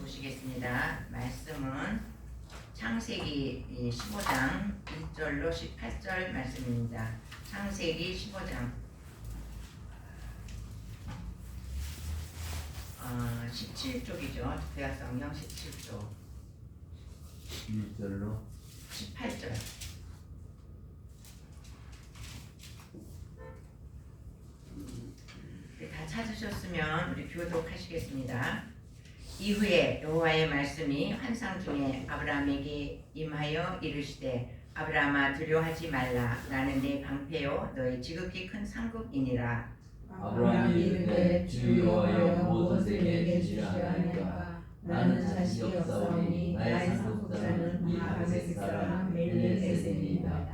보시겠습니다. 말씀은 창세기 15장 1절로 18절 말씀입니다. 창세기 15장 17쪽이죠. 구약성경 17쪽 1절로 18절. 다 찾으셨으면 우리 교독하시겠습니다. 이후에 여호와의 말씀이 환상 중에 아브라함에게 임하여 이르시되 아브라함아 두려워하지 말라. 나는 네 방패요 너의 지극히 큰 상급이니라. 아브라함이 이르되 주 여호와여 무엇에게 주시려 하나이까. 나는 자식이 없사오니 나의 상속자는 이 다메섹 사람 멜리에셋이니이다.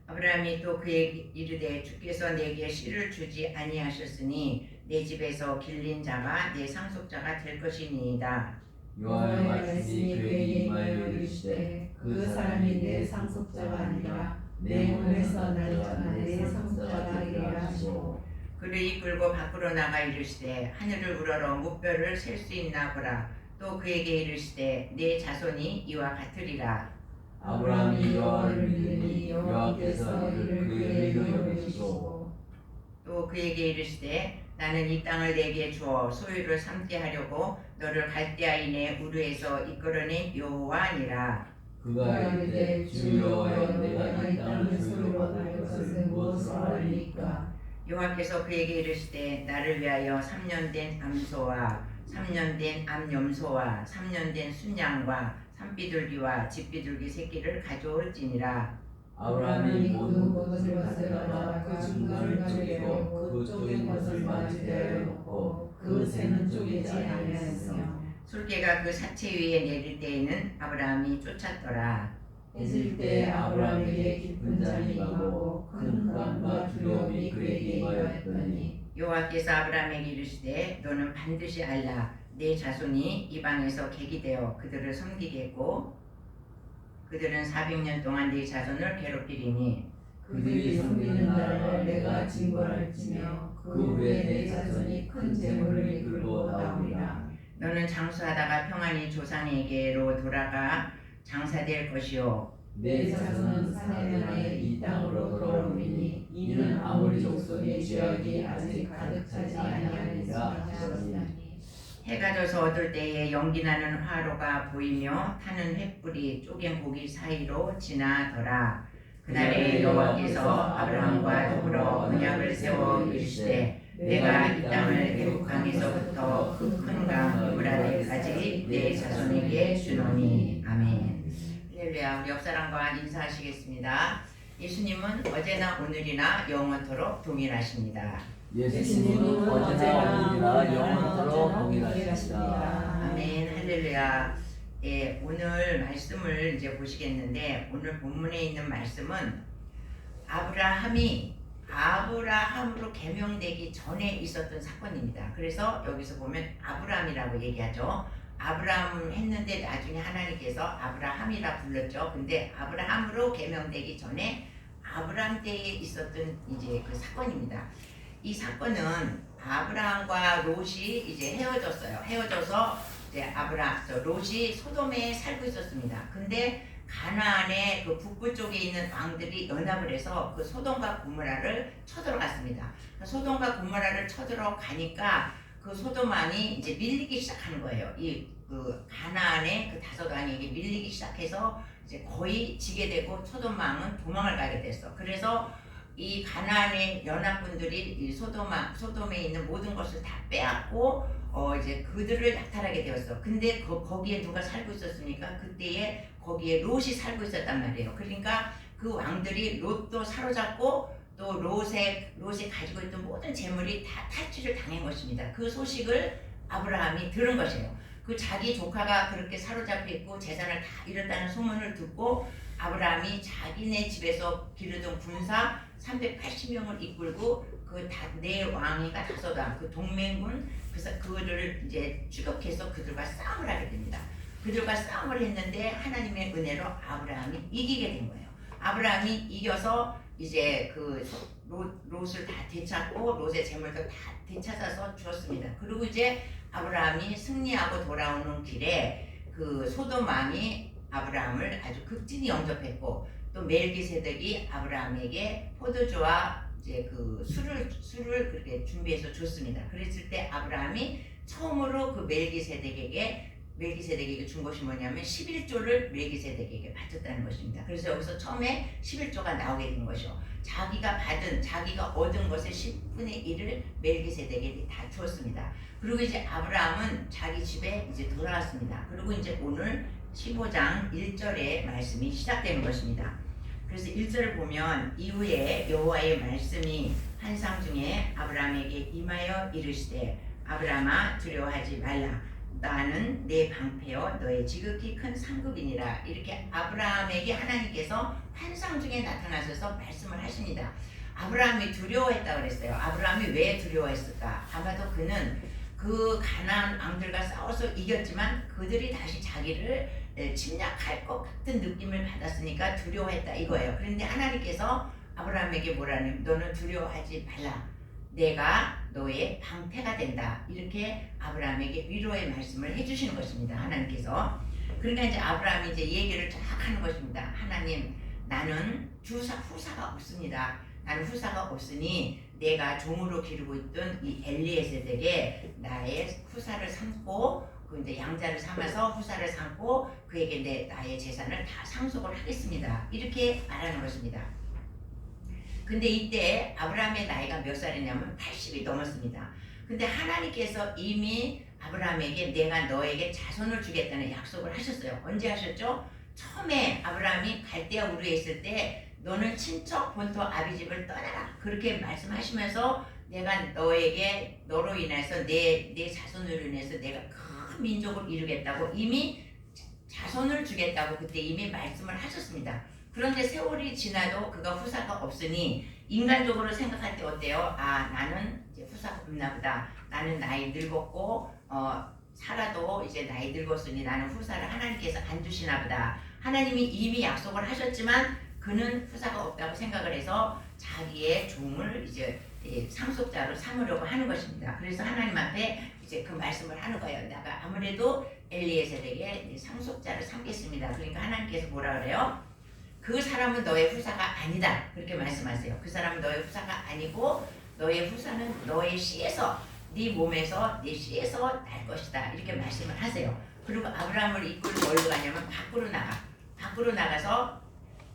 아브라함이 또 그에게 이르되 주께서 내게 씨를 주지 아니하셨으니 내 집에서 길린 자가 내 상속자가 될 것이니이다. 여호와의 말씀이 그에게 임하여 이르시되 그 사람이 내 상속자가 아니라 내 몸에서 날려난 내 상속자가 되리라 하시고 그를 이끌고 밖으로 나가 이르시되 하늘을 우러러 무뼈를 셀 수 있나 보라. 또 그에게 이르시되 내 자손이 이와 같으리라. 아브라함이 여호와를 믿으니 여호와께서 이를 그에게 이루시고 또 그에게 이르시되 나는 이 땅을 내게 주어 소유를 삼게 하려고 너를 갈대아인의 우르에서 이끌어낸 여호와니라. 그가 이르되 주 여호와여 내가 이 땅을 소유로 받을 것을 무엇으로 알리까. 여호와께서 그에게 이르시되 나를 위하여 3년 된 암소와 3년 된 암염소와 3년 된 순양과 산비둘기와 집비둘기 새끼를 가져올지니라. 아브라함이 모든 것을 가져다가 그 중간을 쪼개고 그 쪼갠 것을 만지대하여 놓고 그 새는 쪼개지 아니하였으며 술개가 그 사체 위에 내릴 때에는 아브라함이 쫓았더라. 해질 때 아브라함에게 깊은 잠이 임하고 큰 불안과 두려움이 그에게 임하였더니 여호와께서 아브라함에게 이르시되 너는 반드시 알라. 내 자손이 이방에서 객이 되어 그들을 섬기겠고 그들은 400년 동안 네 자손을 괴롭히리니 그들이 섬기는 날을 내가 징벌할지며 그 후에 내 자손이 큰 재물을 이끌고 나오리라. 너는 장수하다가 평안히 조상에게로 돌아가 장사될 것이요 내 자손은 4년 안에 이 땅으로 돌아오리니 이는 아모리 족속의 죄악이 아직 가득 차지 아니하니라 하시더니 해가 져서 어두울 때에 연기나는 화로가 보이며 타는 횃불이 쪼갠 고기 사이로 지나더라. 그날에 여호와께서 아브라함과 더불어 언약을 세워 이르시되 내가 이 땅을 애굽강에서부터 그 큰 강 유브라데까지 내 자손에게 주노니. 아멘. 할렐루야. 우리 옆사람과 인사하시겠습니다. 예수님은 어제나 오늘이나 영원토록 동일하십니다. 예수님은 어제나 오늘이나 영원토록 동일하십니다. 아멘. 할렐루야. 예, 오늘 말씀을 이제 보시겠는데 오늘 본문에 있는 말씀은 아브라함으로 개명되기 전에 있었던 사건입니다. 그래서 여기서 보면 아브라함이라고 얘기하죠. 아브라함을 했는데 나중에 하나님께서 아브라함이라 불렀죠. 근데 아브라함으로 개명되기 전에 아브라함 때에 있었던 이제 그 사건입니다. 이 사건은 아브라함과 롯이 이제 헤어졌어요. 헤어져서 이제 롯이 소돔에 살고 있었습니다. 근데 가나안의 그 북부 쪽에 있는 왕들이 연합을 해서 그 소돔과 고모라를 쳐들어갔습니다. 소돔과 고모라를 쳐들어가니까 그 소돔 왕이 이제 밀리기 시작하는 거예요. 그 가나안의 그 다섯 왕에게 밀리기 시작해서 이제 거의 지게 되고 소돔 왕은 도망을 가게 됐어. 그래서 이 가나안의 연합군들이 이 소돔에 있는 모든 것을 다 빼앗고 이제 그들을 약탈하게 되었어. 근데 거기에 누가 살고 있었습니까? 그때에 거기에 롯이 살고 있었단 말이에요. 그러니까 그 왕들이 롯도 사로잡고 또 롯이 가지고 있던 모든 재물이 다 탈취를 당한 것입니다. 그 소식을 아브라함이 들은 것이에요. 그 자기 조카가 그렇게 사로잡혀 있고 재산을 다 잃었다는 소문을 듣고 아브라함이 자기네 집에서 기르던 군사 380명을 이끌고 그 네 왕이가 다섯 왕, 그 동맹군, 그래서 그들을 이제 추격해서 그들과 싸움을 하게 됩니다. 그들과 싸움을 했는데 하나님의 은혜로 아브라함이 이기게 된 거예요. 아브라함이 이겨서 이제 그 롯을 다 되찾고 롯의 재물도 다 되찾아서 주었습니다. 그리고 이제 아브라함이 승리하고 돌아오는 길에 그 소돔 왕이 아브라함을 아주 극진히 영접했고 또 멜기세덱이 아브라함에게 포도주와 이제 그 술을 그렇게 준비해서 줬습니다. 그랬을 때 아브라함이 처음으로 그 멜기세덱에게 준 것이 뭐냐면 11조를 멜기세덱에게 바쳤다는 것입니다. 그래서 여기서 처음에 11조가 나오게 된 것이요. 자기가 얻은 것의 10분의 1을 멜기세덱에게 다 주었습니다. 그리고 이제 아브라함은 자기 집에 이제 돌아왔습니다. 그리고 이제 오늘 15장 1절의 말씀이 시작되는 것입니다. 그래서 1절을 보면 이후에 여호와의 말씀이 환상 중에 아브라함에게 임하여 이르시되 아브라함아 두려워하지 말라 나는 내 방패여 너의 지극히 큰 상급이니라. 이렇게 아브라함에게 하나님께서 환상 중에 나타나셔서 말씀을 하십니다. 아브라함이 두려워했다고 그랬어요. 아브라함이 왜 두려워했을까? 아마도 그는 그 가나안 왕들과 싸워서 이겼지만 그들이 다시 자기를 침략할 것 같은 느낌을 받았으니까 두려워했다 이거예요. 그런데 하나님께서 아브라함에게 뭐라냐면 너는 두려워하지 말라. 내가 너의 방패가 된다. 이렇게 아브라함에게 위로의 말씀을 해주시는 것입니다. 하나님께서. 그러니까 이제 아브라함이 이제 얘기를 쫙 하는 것입니다. 하나님, 나는 후사가 없습니다. 나는 후사가 없으니 내가 종으로 기르고 있던 이 엘리에셀에게 나의 후사를 삼고 그 이제 양자를 삼아서 후사를 삼고 그에게 나의 재산을 다 상속을 하겠습니다. 이렇게 말하는 것입니다. 근데 이때 아브라함의 나이가 몇 살이냐면 80이 넘었습니다. 근데 하나님께서 이미 아브라함에게 내가 너에게 자손을 주겠다는 약속을 하셨어요. 언제 하셨죠? 처음에 아브라함이 갈대아 우르에 있을 때 너는 친척 본토 아비집을 떠나라. 그렇게 말씀하시면서 내가 너로 인해서 내 자손으로 인해서 내가 큰 민족을 이루겠다고 이미 자손을 주겠다고 그때 이미 말씀을 하셨습니다. 그런데 세월이 지나도 그가 후사가 없으니 인간적으로 생각할 때 어때요? 아, 나는 이제 후사가 없나 보다. 나는 나이 늙었고 살아도 이제 나이 늙었으니 나는 후사를 하나님께서 안 주시나 보다. 하나님이 이미 약속을 하셨지만 그는 후사가 없다고 생각을 해서 자기의 종을 이제 상속자로 삼으려고 하는 것입니다. 그래서 하나님 앞에 이제 그 말씀을 하는 거예요. 내가 아무래도 엘리에셀에게 상속자를 삼겠습니다. 그러니까 하나님께서 뭐라 그래요? 그 사람은 너의 후사가 아니다. 그렇게 말씀하세요. 그 사람은 너의 후사가 아니고 너의 후사는 너의 씨에서 네 몸에서 네 씨에서 날 것이다. 이렇게 말씀을 하세요. 그리고 아브라함을 이끌고 어디로 가냐면 밖으로 나가서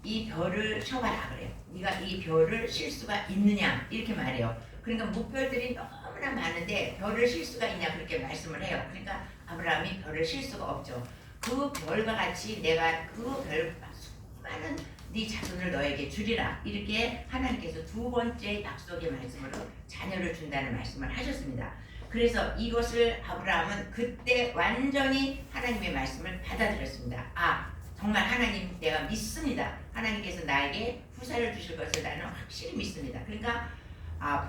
이 별을 쳐봐라 그래요. 네가 이 별을 실 수가 있느냐 이렇게 말해요. 그러니까 목별들이 너무나 많은데 별을 실 수가 있냐 그렇게 말씀을 해요. 그러니까 아브라함이 별을 실 수가 없죠. 그 별과 같이 내가 그 별 수많은 네 자손을 너에게 주리라. 이렇게 하나님께서 두 번째 약속의 말씀으로 자녀를 준다는 말씀을 하셨습니다. 그래서 이것을 아브라함은 그때 완전히 하나님의 말씀을 받아들였습니다. 아, 정말 하나님 내가 믿습니다. 하나님께서 나에게 후사를 주실 것을 나는 확실히 믿습니다. 그러니까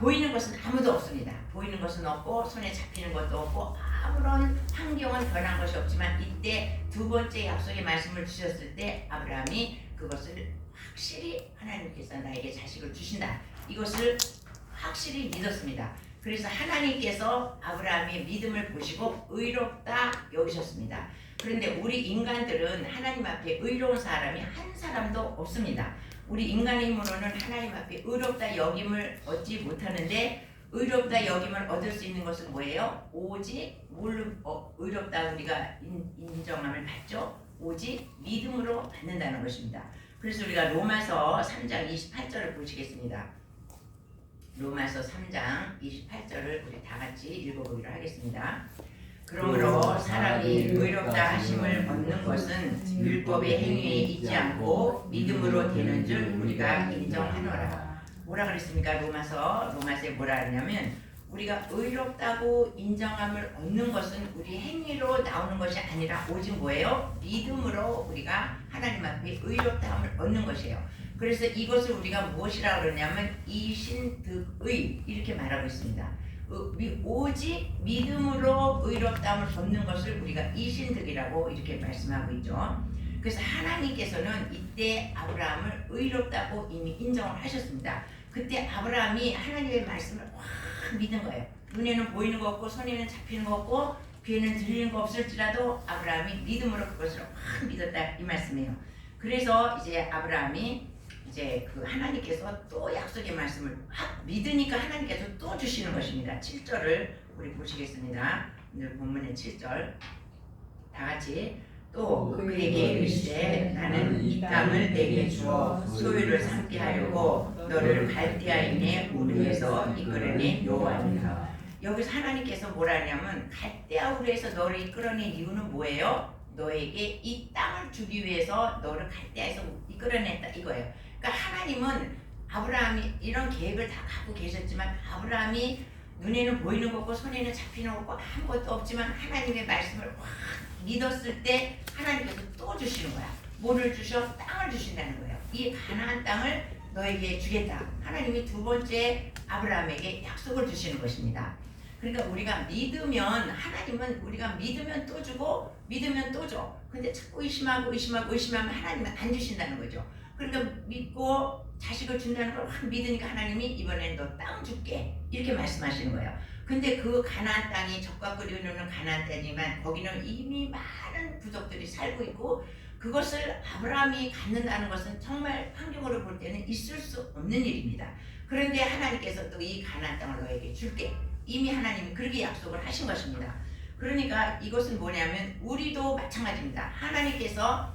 보이는 것은 아무도 없습니다. 보이는 것은 없고 손에 잡히는 것도 없고 아무런 환경은 변한 것이 없지만 이때 두 번째 약속의 말씀을 주셨을 때 아브라함이 그것을 확실히 하나님께서 나에게 자식을 주신다. 이것을 확실히 믿었습니다. 그래서 하나님께서 아브라함의 믿음을 보시고 의롭다 여기셨습니다. 그런데 우리 인간들은 하나님 앞에 의로운 사람이 한 사람도 없습니다. 우리 인간의 힘으로는 하나님 앞에 의롭다 여김을 얻지 못하는데 의롭다 여김을 얻을 수 있는 것은 뭐예요? 오직 의롭다 우리가 인정함을 받죠. 오직 믿음으로 받는다는 것입니다. 그래서 우리가 로마서 3장 28절을 보시겠습니다. 로마서 3장 28절을 우리 다 같이 읽어보기로 하겠습니다. 그러므로 사람이 의롭다 하심을 얻는 것은 율법의 행위에 있지 않고 믿음으로 되는 줄 우리가 인정하노라. 뭐라 그랬습니까? 로마서에 뭐라 하냐면 우리가 의롭다고 인정함을 얻는 것은 우리 행위로 나오는 것이 아니라 오직 뭐예요? 믿음으로 우리가 하나님 앞에 의롭다함을 얻는 것이에요. 그래서 이것을 우리가 무엇이라고 그러냐면 이신득의 이렇게 말하고 있습니다. 오직 믿음으로 의롭다함을 얻는 것을 우리가 이신득이라고 이렇게 말씀하고 있죠. 그래서 하나님께서는 이때 아브라함을 의롭다고 이미 인정을 하셨습니다. 그때 아브라함이 하나님의 말씀을 확 믿은 거예요. 눈에는 보이는 거 없고 손에는 잡히는 거 없고 귀에는 들리는 거 없을지라도 아브라함이 믿음으로 그것을 확 믿었다 이 말씀이에요. 그래서 이제 아브라함이 이제 그 하나님께서 또 약속의 말씀을 확 믿으니까 하나님께서 또 주시는 것입니다. 7절을 우리 보시겠습니다. 오늘 본문의 7절 다 같이 또 그에게 이르시되 나는 이 땅을 내게 주어 소유를 삼게 하려고 너를 갈대아인의 우르에서 이끌어낸 여호와니라. 여기서 하나님께서 뭐라 하냐면 갈대아 우르에서 너를 이끌어낸 이유는 뭐예요? 너에게 이 땅을 주기 위해서 너를 갈대아에서 이끌어냈다 이거예요. 그러니까 하나님은 아브라함이 이런 계획을 다 갖고 계셨지만 아브라함이 눈에는 보이는 거고 손에는 잡히는 거고 아무것도 없지만 하나님의 말씀을 확 믿었을 때 하나님께서 또 주시는 거야. 뭐를 주셔? 땅을 주신다는 거예요. 이 가나안 땅을 너에게 주겠다. 하나님이 두 번째 아브라함에게 약속을 주시는 것입니다. 그러니까 우리가 믿으면 하나님은 우리가 믿으면 또 주고 믿으면 또 줘. 근데 자꾸 의심하면 하나님은 안 주신다는 거죠. 그러니까 믿고 자식을 준다는 걸 확 믿으니까 하나님이 이번엔 너 땅 줄게 이렇게 말씀하시는 거예요. 근데 그 가나안 땅이 적과 꿀이 흐르는 가나안 땅이지만 거기는 이미 많은 부족들이 살고 있고 그것을 아브라함이 갖는다는 것은 정말 환경으로 볼 때는 있을 수 없는 일입니다. 그런데 하나님께서 또 이 가나안 땅을 너에게 줄게 이미 하나님이 그렇게 약속을 하신 것입니다. 그러니까 이것은 뭐냐면 우리도 마찬가지입니다. 하나님께서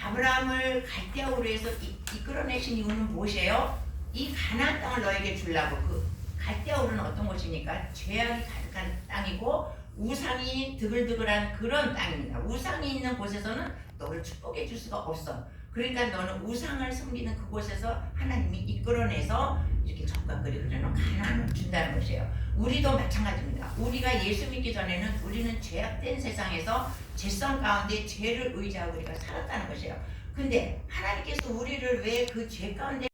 아브라함을 갈대아 우르에서 이끌어내신 이유는 무엇이에요? 이 가나안 땅을 너에게 주려고. 그 갈대아 우르는 어떤 곳입니까? 죄악이 가득한 땅이고 우상이 드글드글한 그런 땅입니다. 우상이 있는 곳에서는 너를 축복해 줄 수가 없어. 그러니까 너는 우상을 섬기는 그곳에서 하나님이 이끌어내서 이렇게 적과 꿀이 흐르는 가나안을 준다는 것이에요. 우리도 마찬가지입니다. 우리가 예수 믿기 전에는 우리는 죄악된 세상에서 죄성 가운데 죄를 의지하고 우리가 살았다는 것이에요. 근데 하나님께서 우리를 왜 그 죄 가운데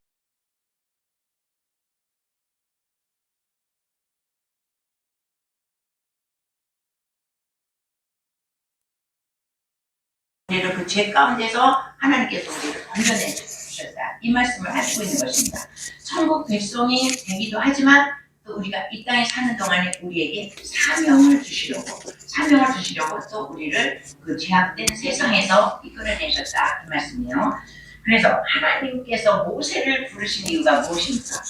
우리를 그 죄 가운데서 하나님께서 우리를 건져내 주셨다. 이 말씀을 하시고 있는 것입니다. 천국 백성이 되기도 하지만 또 우리가 이 땅에 사는 동안에 우리에게 사명을 주시려고 또 우리를 그 죄악된 세상에서 이끌어내셨다 이 말씀이에요. 그래서 하나님께서 모세를 부르신 이유가 무엇입니까?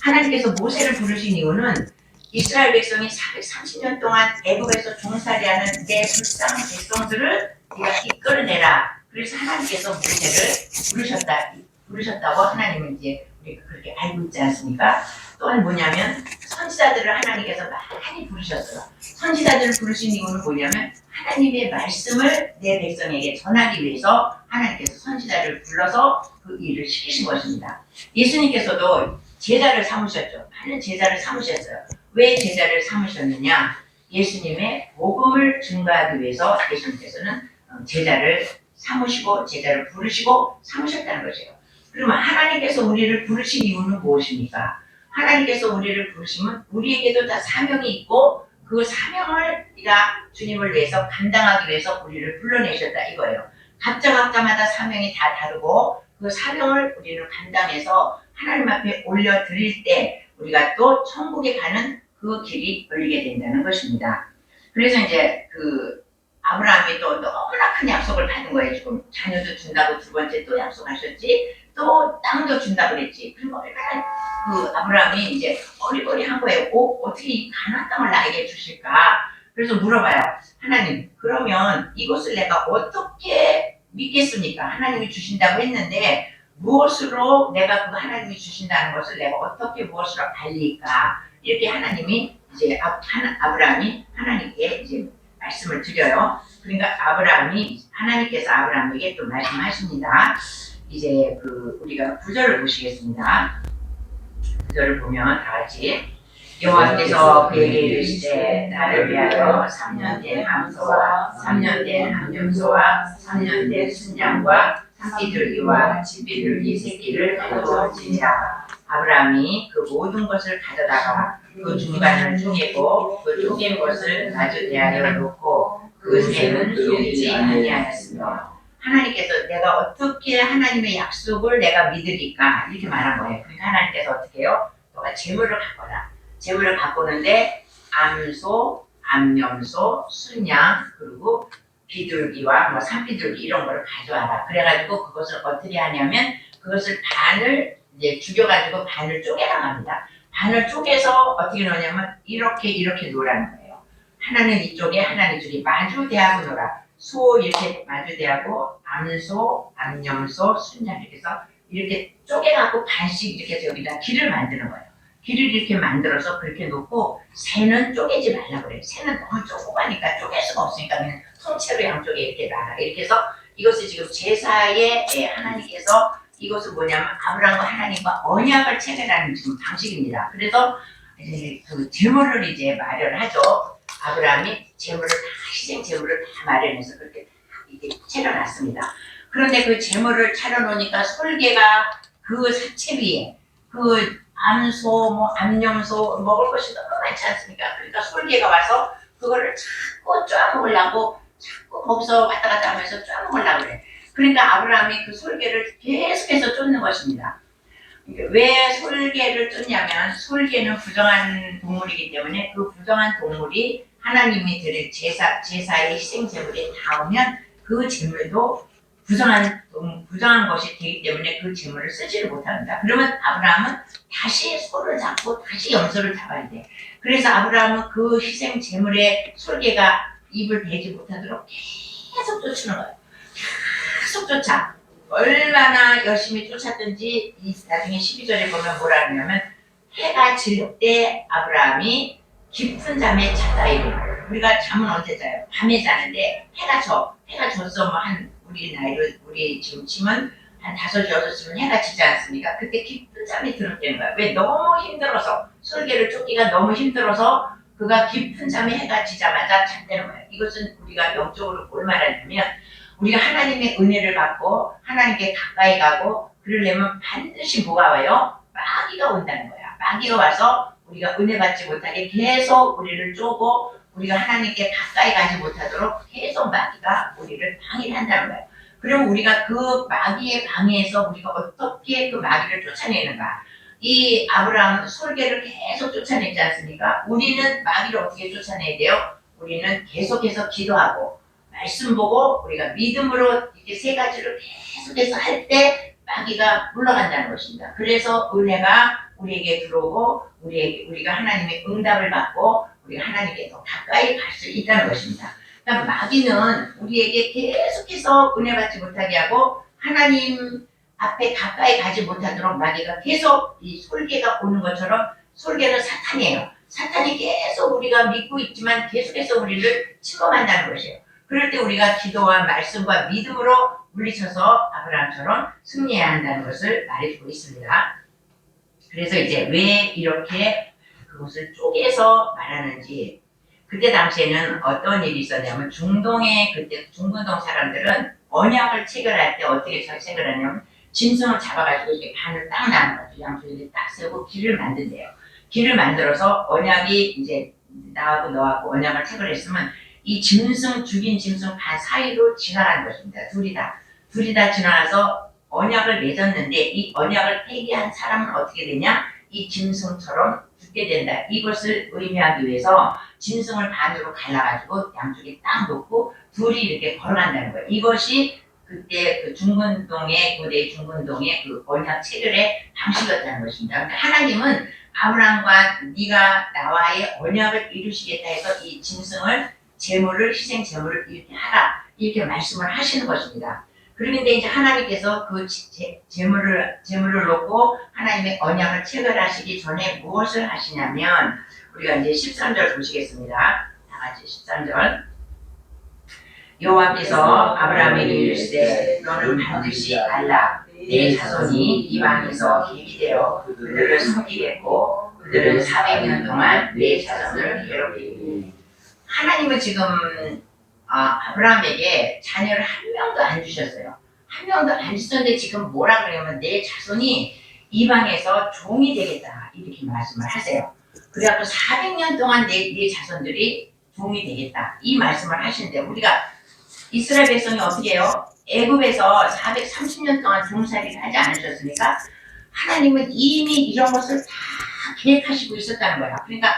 하나님께서 모세를 부르신 이유는 이스라엘 백성이 430년 동안 애굽에서 종살이하는 내 불쌍한 백성들을 네가 이끌어내라. 그래서 하나님께서 모세를 부르셨다고 하나님은 이제 우리가 그렇게 알고 있지 않습니까? 또한 뭐냐면 선지자들을 하나님께서 많이 부르셨어요. 선지자들을 부르신 이유는 뭐냐면 하나님의 말씀을 내 백성에게 전하기 위해서 하나님께서 선지자를 불러서 그 일을 시키신 것입니다. 예수님께서도 제자를 삼으셨죠. 많은 제자를 삼으셨어요. 왜 제자를 삼으셨느냐? 예수님의 복음을 증거하기 위해서 예수님께서는 제자를 삼으시고 제자를 부르시고 삼으셨다는 것이에요. 그러면 하나님께서 우리를 부르신 이유는 무엇입니까? 하나님께서 우리를 부르시면 우리에게도 다 사명이 있고 그 사명을 우리가 주님을 위해서 감당하기 위해서 우리를 불러내셨다 이거예요. 각자마다 사명이 다 다르고 그 사명을 우리는 감당해서 하나님 앞에 올려드릴 때 우리가 또 천국에 가는 그 길이 열리게 된다는 것입니다. 그래서 이제 그 아브라함이 또 너무나 큰 약속을 받은 거예요. 지금 자녀도 준다고 두 번째 또 약속하셨지, 또 땅도 준다고 그랬지. 그리고 얼마나 그 아브라함이 이제 어리버리한 거예요. 어떻게 이 가나안 땅을 나에게 주실까? 그래서 물어봐요. 하나님, 그러면 이것을 내가 어떻게 믿겠습니까? 하나님이 주신다고 했는데 무엇으로 내가 그 하나님이 주신다는 것을 내가 어떻게 무엇으로 알릴까? 이렇게 하나님이 이제 아브라함이 하나님께 이제 말씀을 드려요. 그러니까 하나님께서 아브라함에게 또 말씀하십니다. 이제 그 우리가 9절을 보시겠습니다. 9절을 보면 다 같이 여호와께서 그에게 이르시되 나를 위하여 3년 된 암소와 3년 된 암염소와 3년 된 순양과 산비둘기와 집비둘기 새끼를 가져오지니라. 아브라함이 그 모든 것을 가져다가 그 중간을 쪼개고 그 쪼갠 것을 마주 대하여 놓고 그 셈은 속이지 아니하였으며, 하나님께서 내가 어떻게 하나님의 약속을 내가 믿으리까 이렇게 말한 거예요. 그러니까 하나님께서 어떻게 해요? 너가 재물을 갖거라. 재물을 갖고는데 암소, 암염소, 순양, 그리고 비둘기와 뭐 산비둘기 이런 거를 가져와라. 그래가지고 그것을 어떻게 하냐면 그것을 반을 이제 죽여가지고 반을 쪼개나갑니다. 반을 쪼개서 어떻게 놓냐면 이렇게 놓으라는 거예요. 하나는 이쪽에 하나는 이쪽에 마주대하고 놀아. 소 이렇게 마주대하고 암소, 암염소, 순양 이렇게 해서 이렇게 쪼개갖고 반씩 이렇게 해서 여기다 길을 만드는 거예요. 길을 이렇게 만들어서 그렇게 놓고 새는 쪼개지 말라고 그래요. 새는 너무 조그마니까 쪼갤 수가 없으니까 그냥 통째로 양쪽에 이렇게 놔라. 이렇게 해서 이것을 지금 제사에 하나님께서 이것은 뭐냐면 아브라함과 하나님과 언약을 체결하는 지금 방식입니다. 그래서 이제 그 제물을 이제 마련하죠. 아브라함이 제물을 다 희생 제물을 다 마련해서 그렇게 이렇게 차려놨습니다. 그런데 그 제물을 차려놓으니까 솔개가 그 사체 위에 그 암소, 뭐 암염소 먹을 것이 너무 많지 않습니까? 그러니까 솔개가 와서 그거를 자꾸 쪼아먹으려고 자꾸 거기서 왔다 갔다 하면서 쪼아먹으려고 그래. 그러니까 아브라함이 그 솔개를 계속해서 쫓는 것입니다. 왜 솔개를 쫓냐면 솔개는 부정한 동물이기 때문에 그 부정한 동물이 하나님이 드릴 제사의 희생 제물에 닿으면 그 제물도 부정한 것이 되기 때문에 그 제물을 쓰지를 못합니다. 그러면 아브라함은 다시 소를 잡고 다시 염소를 잡아야 돼. 그래서 아브라함은 그 희생 제물에 솔개가 입을 대지 못하도록 계속 쫓는 거예요. 계속 쫓아. 얼마나 열심히 쫓았든지 나중에 12절에 보면 뭐라 하냐면 해가 질 때 아브라함이 깊은 잠에 잤다 이래요. 우리가 잠은 언제 자요? 밤에 자는데 해가 졌어 뭐 한 우리 나이로 우리 지금 치면 한 5시 6시면 해가 지지 않습니까? 그때 깊은 잠이 들었다는 거야. 왜? 너무 힘들어서 솔개를 쫓기가 너무 힘들어서 그가 깊은 잠에 해가 지자마자 잤다는 거예요. 이것은 우리가 영적으로 뭘 말하냐면 우리가 하나님의 은혜를 받고 하나님께 가까이 가고 그러려면 반드시 뭐가 와요? 마귀가 온다는 거야. 마귀가 와서 우리가 은혜 받지 못하게 계속 우리를 쪼고 우리가 하나님께 가까이 가지 못하도록 계속 마귀가 우리를 방해한다는 거예요. 그럼 우리가 그 마귀의 방해에서 우리가 어떻게 그 마귀를 쫓아내는가? 이 아브라함은 솔개를 계속 쫓아내지 않습니까? 우리는 마귀를 어떻게 쫓아내야 돼요? 우리는 계속해서 기도하고 말씀 보고 우리가 믿음으로 이렇게 세 가지를 계속해서 할 때 마귀가 물러간다는 것입니다. 그래서 은혜가 우리에게 들어오고 우리가 하나님의 응답을 받고 우리가 하나님께 더 가까이 갈 수 있다는 것입니다. 그러니까 마귀는 우리에게 계속해서 은혜 받지 못하게 하고 하나님 앞에 가까이 가지 못하도록 마귀가 계속 이 솔개가 오는 것처럼 솔개는 사탄이에요. 사탄이 계속 우리가 믿고 있지만 계속해서 우리를 침범한다는 것이에요. 그럴 때 우리가 기도와 말씀과 믿음으로 물리쳐서 아브라함처럼 승리해야 한다는 것을 말해주고 있습니다. 그래서 이제 왜 이렇게 그것을 쪼개서 말하는지 그때 당시에는 어떤 일이 있었냐면 중동의 그때 중근동 사람들은 언약을 체결할 때 어떻게 체결하냐면 짐승을 잡아가지고 이렇게 반을 딱 나눈 거죠. 양쪽에 딱 세우고 길을 만든대요. 길을 만들어서 언약이 이제 나하고 너하고 언약을 체결했으면 이 죽인 짐승 반 사이로 지나가는 것입니다. 둘이 다 지나가서 언약을 맺었는데 이 언약을 폐기한 사람은 어떻게 되냐? 이 짐승처럼 죽게 된다. 이것을 의미하기 위해서 짐승을 반으로 갈라가지고 양쪽에 딱 놓고 둘이 이렇게 걸어간다는 거예요. 이것이 그때 그 고대 중근동의 그 언약 체결의 방식이었다는 것입니다. 그러니까 하나님은 아브라함과 네가 나와의 언약을 이루시겠다 해서 이 짐승을 희생 제물을 이렇게 하라 이렇게 말씀을 하시는 것입니다. 그런데 이제 하나님께서 그 제물을 놓고 하나님의 언약을 체결하시기 전에 무엇을 하시냐면 우리가 이제 13절 보시겠습니다. 다 같이 13절. 여호와께서 아브라함에게 이르시되 너는 반드시 알라 내 자손이 이방에서 계기되어 그들을 섬기겠고 그들은 400년 동안 내 자손을 괴롭히리니. 하나님은 지금 아브라함에게 자녀를 한 명도 안 주셨어요. 한 명도 안 주셨는데 지금 뭐라 그러냐면 내 자손이 이방에서 종이 되겠다 이렇게 말씀을 하세요. 그래갖고 400년 동안 내 자손들이 종이 되겠다 이 말씀을 하시는데 우리가 이스라엘 백성이 어떻게 해요? 애굽에서 430년 동안 종살이를 하지 않으셨습니까? 하나님은 이미 이런 것을 다 계획하시고 있었다는 거야. 그러니까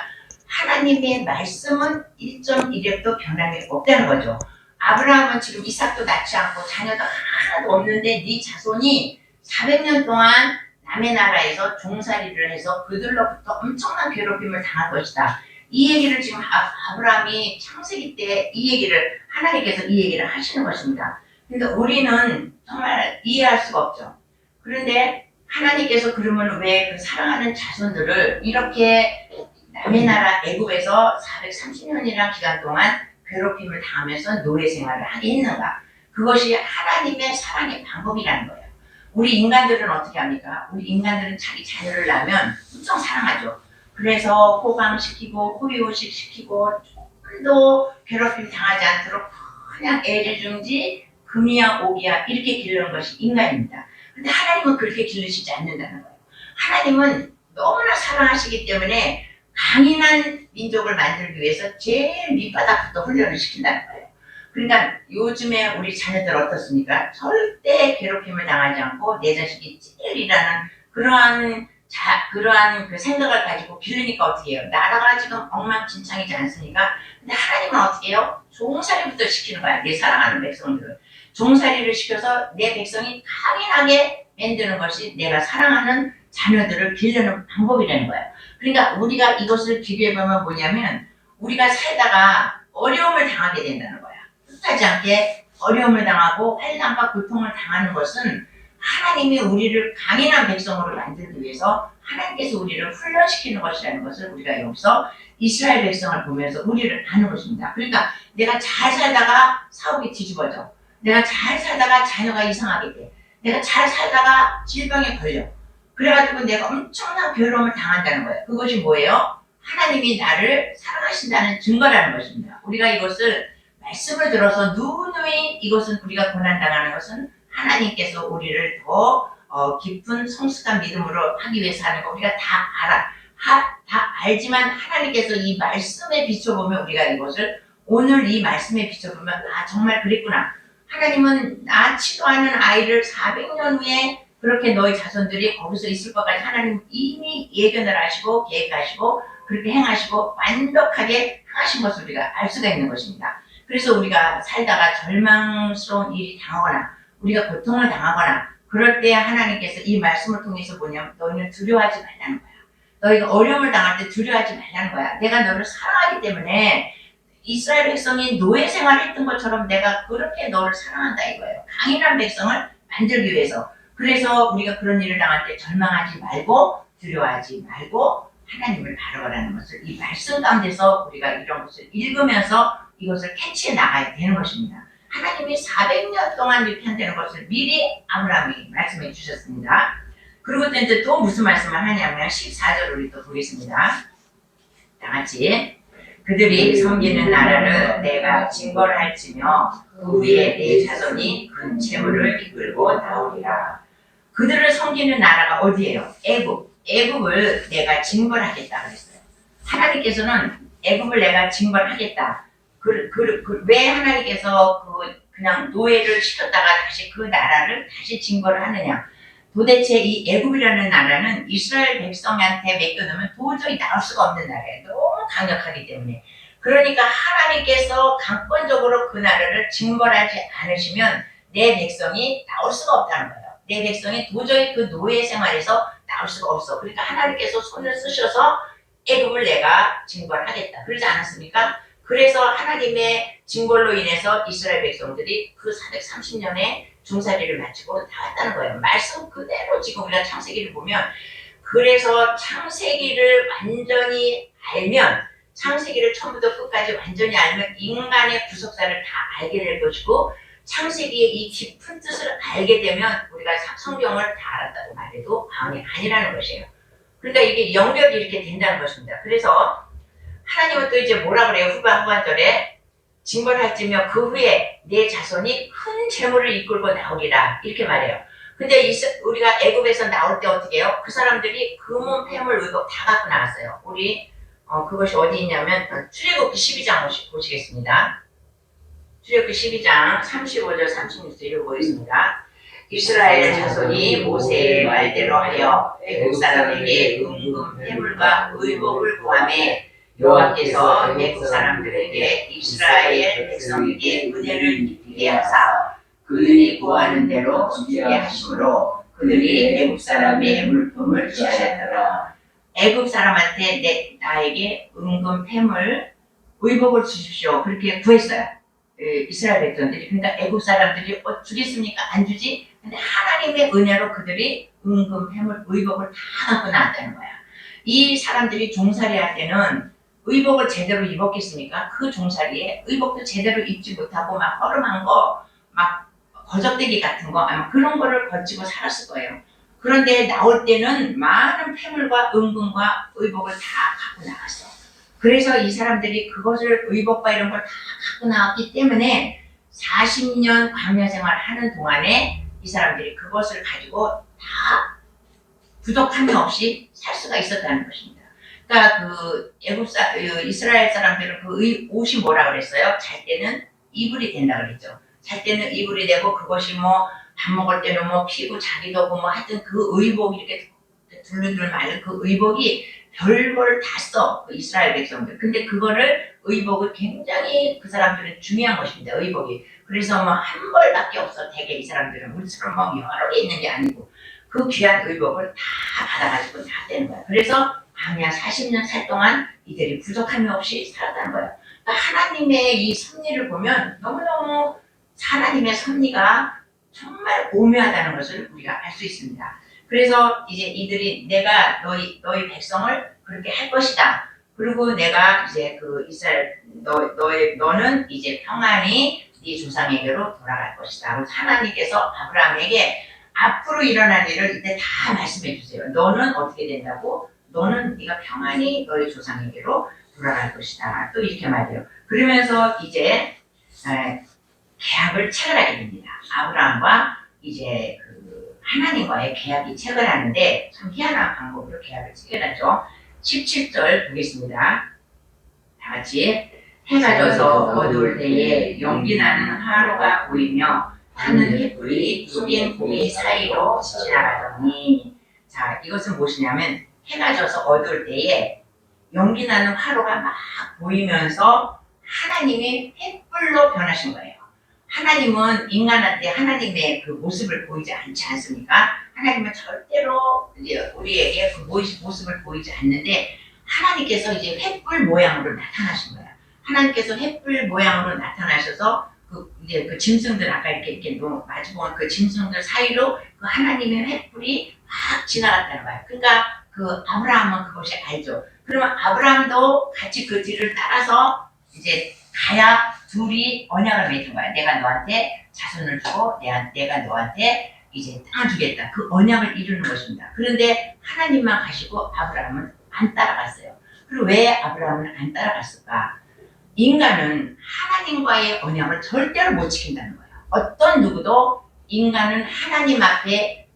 하나님의 말씀은 1.1획도 변함이 없다는 거죠. 아브라함은 지금 이삭도 낳지 않고 자녀도 하나도 없는데 네 자손이 400년 동안 남의 나라에서 종살이를 해서 그들로부터 엄청난 괴롭힘을 당할 것이다. 이 얘기를 지금 아브라함이 창세기 때 이 얘기를 하나님께서 이 얘기를 하시는 것입니다. 그러니까 우리는 정말 이해할 수가 없죠. 그런데 하나님께서 그러면 왜 그 사랑하는 자손들을 이렇게 남의 나라 애굽에서 430년이라는 기간 동안 괴롭힘을 당하면서 노예 생활을 하게 했는가? 그것이 하나님의 사랑의 방법이라는 거예요. 우리 인간들은 어떻게 합니까? 우리 인간들은 자기 자녀를 낳으면 엄청 사랑하죠. 그래서 호강시키고 호의호식 시키고 조금도 괴롭힘 당하지 않도록 그냥 애지중지 금이야 오기야 이렇게 기르는 것이 인간입니다. 근데 하나님은 그렇게 기르시지 않는다는 거예요. 하나님은 너무나 사랑하시기 때문에 강인한 민족을 만들기 위해서 제일 밑바닥부터 훈련을 시킨다는 거예요. 그러니까 요즘에 우리 자녀들 어떻습니까? 절대 괴롭힘을 당하지 않고 내 자식이 찔이라는 그러한 그 생각을 가지고 기르니까 어떻게 해요? 나라가 지금 엉망진창이지 않습니까? 근데 하나님은 어떻게 해요? 종살이부터 시키는 거야. 내 사랑하는 백성들을. 종살이를 시켜서 내 백성이 강인하게 만드는 것이 내가 사랑하는 자녀들을 기르는 방법이라는 거예요. 그러니까 우리가 이것을 비교해보면 뭐냐면 우리가 살다가 어려움을 당하게 된다는 거야. 뜻하지 않게 어려움을 당하고 환난과 고통을 당하는 것은 하나님이 우리를 강인한 백성으로 만들기 위해서 하나님께서 우리를 훈련시키는 것이라는 것을 우리가 여기서 이스라엘 백성을 보면서 우리를 아는 것입니다. 그러니까 내가 잘 살다가 사업이 뒤집어져. 내가 잘 살다가 자녀가 이상하게 돼. 내가 잘 살다가 질병에 걸려. 그래가지고 내가 엄청난 괴로움을 당한다는 거예요. 그것이 뭐예요? 하나님이 나를 사랑하신다는 증거라는 것입니다. 우리가 이것을 말씀을 들어서 누누이 이것은 우리가 고난당하는 것은 하나님께서 우리를 더 깊은 성숙한 믿음으로 하기 위해서 하는 거 우리가 다 알아. 다 알지만 하나님께서 이 말씀에 비춰보면 우리가 이것을 오늘 이 말씀에 비춰보면 아 정말 그랬구나. 하나님은 낳지도 않은 아이를 400년 후에 그렇게 너희 자손들이 거기서 있을 것까지 하나님 이미 예견을 하시고 계획하시고 그렇게 행하시고 완벽하게 행하신 것을 우리가 알 수가 있는 것입니다. 그래서 우리가 살다가 절망스러운 일이 당하거나 우리가 고통을 당하거나 그럴 때 하나님께서 이 말씀을 통해서 뭐냐면 너희는 두려워하지 말라는 거야. 너희가 어려움을 당할 때 두려워하지 말라는 거야. 내가 너를 사랑하기 때문에 이스라엘 백성이 노예 생활을 했던 것처럼 내가 그렇게 너를 사랑한다 이거예요. 강인한 백성을 만들기 위해서. 그래서 우리가 그런 일을 당할 때 절망하지 말고 두려워하지 말고 하나님을 바라보라는 것을 이 말씀 가운데서 우리가 이런 것을 읽으면서 이것을 캐치해 나가야 되는 것입니다. 하나님이 400년 동안 이렇게 한다는 것을 미리 아브라함이 말씀해 주셨습니다. 그리고 이제 또 무슨 말씀을 하냐면 14절을 우리 또 보겠습니다. 다 같이 그들이 섬기는 나라를 내가 징벌할지며 그 위에 내 자손이 큰 재물을 이끌고 나오리라. 그들을 섬기는 나라가 어디예요? 애굽을 내가 징벌하겠다 그랬어요. 하나님께서는 애굽을 내가 징벌하겠다. 왜 하나님께서 그냥 노예를 시켰다가 다시 그 나라를 다시 징벌을 하느냐? 도대체 이 애굽이라는 나라는 이스라엘 백성한테 맡겨놓으면 도저히 나올 수가 없는 나라예요. 너무 강력하기 때문에. 그러니까 하나님께서 강권적으로 그 나라를 징벌하지 않으시면 내 백성이 나올 수가 없다는 거예요. 내 백성이 도저히 그 노예 생활에서 나올 수가 없어. 그러니까 하나님께서 손을 쓰셔서 애굽을 내가 징벌하겠다. 그러지 않았습니까? 그래서 하나님의 징벌로 인해서 이스라엘 백성들이 그 430년의 종살이를 마치고 나왔다는 거예요. 말씀 그대로 지금 우리가 창세기를 보면 그래서 창세기를 완전히 알면 창세기를 처음부터 끝까지 완전히 알면 인간의 구속사를 다 알게 될 것이고 창세기의 이 깊은 뜻을 알게 되면 우리가 성경을 다 알았다고 말해도 과언이 아니라는 것이에요. 그러니까 이게 연결이 이렇게 된다는 것입니다. 그래서 하나님은 또 이제 뭐라 그래요? 후반절에 징벌할지며 그 후에 내 자손이 큰 재물을 이끌고 나오리라 이렇게 말해요. 근데 우리가 애굽에서 나올 때 어떻게 해요? 그 사람들이 금은 폐물 의복 다 갖고 나왔어요. 우리 그것이 어디 있냐면 출애굽기 12장 보시겠습니다. 출애굽기 12장 35절 36절 읽어보겠습니다. 이스라엘 자손이 모세의 말대로 하여 애굽 사람에게 은금 폐물과 의복을 구하매 여호와께서 애굽 사람들에게 이스라엘 백성에게 은혜를 입히게 하사 그들이 구하는 대로 주게 하심으로 그들이 애굽 사람의 물품을 취하였더라. 애굽 사람한테 나에게 은금 폐물 의복을 주십시오. 그렇게 구했어요. 이스라엘 백성들이. 그러니까 애굽 사람들이 주겠습니까? 안 주지? 근데 하나님의 은혜로 그들이 은금 폐물 의복을 다 갖고 나왔다는 거야. 이 사람들이 종살이할 때는 의복을 제대로 입었겠습니까? 그 종살이에 의복도 제대로 입지 못하고 막 허름한 거, 막 거적대기 같은 거, 아마 그런 거를 거치고 살았을 거예요. 그런데 나올 때는 많은 폐물과 은금과 의복을 다 갖고 나갔어. 그래서 이 사람들이 그것을 의복과 이런 걸 다 갖고 나왔기 때문에 40년 광야 생활을 하는 동안에 이 사람들이 그것을 가지고 다 부족함이 없이 살 수가 있었다는 것입니다. 그러니까 그 이스라엘 사람들은 그 옷이 뭐라 그랬어요? 잘 때는 이불이 된다 그랬죠. 잘 때는 이불이 되고 그것이 뭐 밥 먹을 때는 뭐 피고 자기도 뭐 하여튼 그 의복이 이렇게 둘둘 말린 그 의복이 별걸 다 써. 그 이스라엘 백성들. 근데 그거를 의복을 굉장히 그 사람들은 중요한 것입니다. 의복이. 그래서 뭐 한 벌밖에 없어. 대개 이 사람들은 우리처럼 뭐 여러 개 있는 게 아니고 그 귀한 의복을 다 받아가지고 다 되는 거야. 그래서 광야 40년 살 동안 이들이 부족함이 없이 살았다는 거예요. 그러니까 하나님의 이 섭리를 보면 너무너무 하나님의 섭리가 정말 오묘하다는 것을 우리가 알 수 있습니다. 그래서 이제 이들이 내가 너희 백성을 그렇게 할 것이다. 그리고 내가 이제 그 이스라엘 너는 이제 평안히 네 조상에게로 돌아갈 것이다. 그래서 하나님께서 아브라함에게 앞으로 일어날 일을 이때 다 말씀해 주세요. 너는 어떻게 된다고? 너는 네가 평안히 너희 조상에게로 돌아갈 것이다. 또 이렇게 말해요. 그러면서 이제 계약을 체결하게 됩니다. 아브라함과 이제 그 하나님과의 계약이 체결하는데 참 희한한 방법으로 계약을 체결하죠. 17절 보겠습니다. 다 같이. 해가 져서 어두울 때에 연기 나는 화로가 보이며 타는 횃불이 쑥인 고기 사이로 지나가더니, 자, 이것은 무엇이냐면 해가 져서 어두울 때에 연기 나는 화로가 막 보이면서 하나님이 횃불로 변하신 거예요. 하나님은 인간한테 하나님의 그 모습을 보이지 않지 않습니까? 하나님은 절대로 이제 우리에게 그 모습을 보이지 않는데 하나님께서 이제 횃불 모양으로 나타나신 거예요. 하나님께서 횃불 모양으로 나타나셔서 이제 그 짐승들 아까 이렇게 마주보는 그 짐승들 사이로 그 하나님의 횃불이 막 지나갔다는 거예요. 그러니까 그 아브라함은 그것이 알죠. 그러면 아브라함도 같이 그 뒤를 따라서 이제 가야 둘이 언약을 맺은 거야. 내가 너한테 자손을 주고 내가 너한테 이제 땅을 주겠다. 그 언약을 이루는 것입니다. 그런데 하나님만 가시고 아브라함은 안 따라갔어요. 그리고 왜 아브라함은 안 따라갔을까? 인간은 하나님과의 언약을 절대로 못 지킨다는 거예요. 어떤 누구도 인간은 하나님 앞에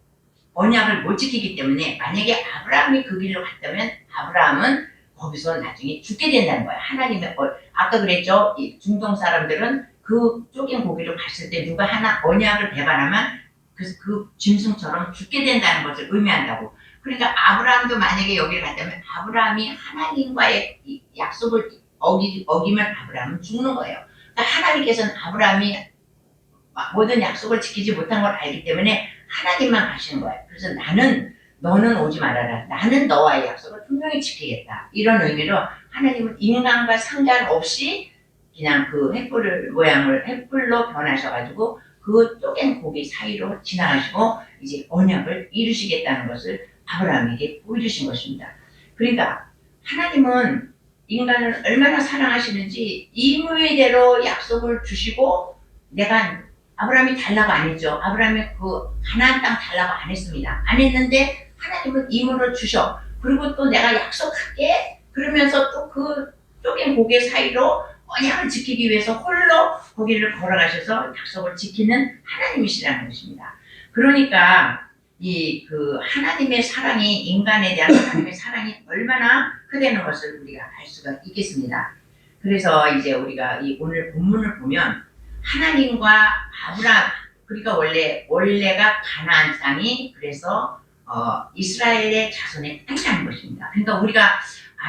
언약을 못 지키기 때문에 만약에 아브라함이 그 길로 갔다면 아브라함은 거기서 나중에 죽게 된다는 거예요. 하나님의 아까 그랬죠. 이 중동 사람들은 그 쪼갠 고기를 갔을 때 누가 하나 언약을 배반하면 그 짐승처럼 죽게 된다는 것을 의미한다고. 그러니까 아브라함도 만약에 여기를 갔다면 아브라함이 하나님과의 약속을 어기면 아브라함은 죽는 거예요. 그러니까 하나님께서는 아브라함이 모든 약속을 지키지 못한 걸 알기 때문에 하나님만 가시는 거예요. 그래서 너는 오지 말아라. 나는 너와의 약속을 분명히 지키겠다. 이런 의미로 하나님은 인간과 상관없이 그냥 그 횃불로 변하셔가지고 그 쪼갠 고기 사이로 지나가시고 이제 언약을 이루시겠다는 것을 아브라함에게 보여주신 것입니다. 그러니까 하나님은 인간을 얼마나 사랑하시는지 임의대로 약속을 주시고 내가 아브라함이 달라고 안 했죠. 아브라함이 그 가나안 땅 달라고 안 했습니다. 안 했는데 하나님은 임의로 주셔. 그리고 또 내가 약속할게. 그러면서 또 그 쪼갠 고개 사이로 언약을 지키기 위해서 홀로 거기를 걸어가셔서 약속을 지키는 하나님이시라는 것입니다. 그러니까 그 하나님의 사랑이 인간에 대한 하나님의 사랑이 얼마나 크다는 것을 우리가 알 수가 있겠습니다. 그래서 이제 우리가 이 오늘 본문을 보면 하나님과 아브라함, 그러니까 원래가 가나안 땅이 그래서 이스라엘의 자손의 땅이라는 것입니다. 그러니까 우리가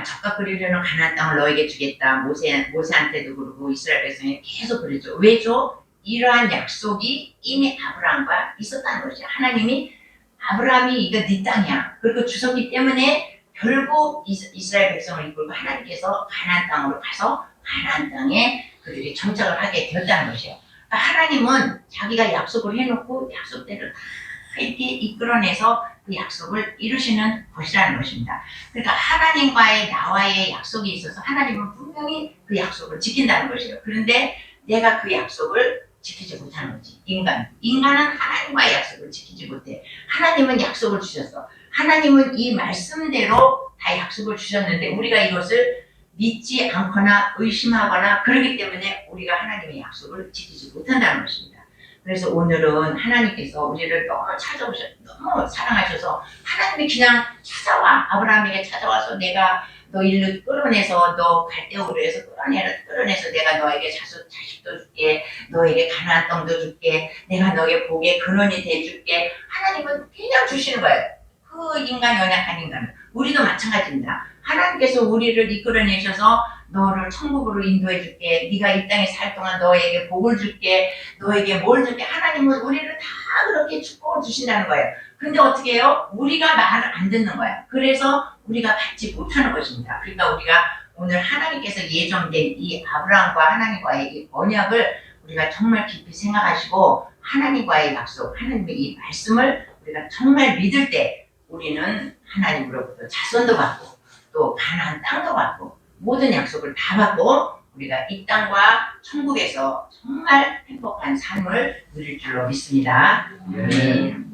적과 그리려는 가나안 땅을 너에게 주겠다. 모세한테도 그러고 이스라엘 백성이 계속 그러죠. 왜죠? 이러한 약속이 이미 아브라함과 있었다는 거죠. 하나님이 아브라함이 이거 네 땅이야. 그리고 주셨기 때문에 결국 이스라엘 백성을 이끌고 하나님께서 가나안 땅으로 가서 가나안 땅에 그들이 정착을 하게 되었다는 것이에요. 그러니까 하나님은 자기가 약속을 해놓고 약속대로 다 이렇게 이끌어내서 그 약속을 이루시는 것이라는 것입니다. 그러니까 하나님과의 나와의 약속이 있어서 하나님은 분명히 그 약속을 지킨다는 것이에요. 그런데 내가 그 약속을 지키지 못하는 거지. 인간은 하나님과의 약속을 지키지 못해. 하나님은 약속을 주셨어. 하나님은 이 말씀대로 다 약속을 주셨는데 우리가 이것을 믿지 않거나 의심하거나 그러기 때문에 우리가 하나님의 약속을 지키지 못한다는 것입니다. 그래서 오늘은 하나님께서 우리를 너무 사랑하셔서 하나님이 그냥 찾아와. 아브라함에게 찾아와서 내가 너 일로 끌어내서 너 갈대우로 해서 끌어내서 내가 너에게 자식도 줄게. 너에게 가나안 땅도 줄게. 내가 너에게 복의 근원이 돼줄게. 하나님은 그냥 주시는 거예요. 그 인간, 연약한 인간은. 우리도 마찬가지입니다. 하나님께서 우리를 이끌어내셔서 너를 천국으로 인도해 줄게. 네가 이 땅에 살 동안 너에게 복을 줄게. 너에게 뭘 줄게. 하나님은 우리를 다 그렇게 축복을 주신다는 거예요. 근데 어떻게 해요? 우리가 말을 안 듣는 거예요. 그래서 우리가 받지 못하는 것입니다. 그러니까 우리가 오늘 하나님께서 예정된 이 아브라함과 하나님과의 이 언약을 우리가 정말 깊이 생각하시고 하나님과의 약속, 하나님의 이 말씀을 우리가 정말 믿을 때 우리는 하나님으로부터 자손도 받고 또 가나안 땅도 받고 모든 약속을 다 받고 우리가 이 땅과 천국에서 정말 행복한 삶을 누릴 줄로 믿습니다. 네.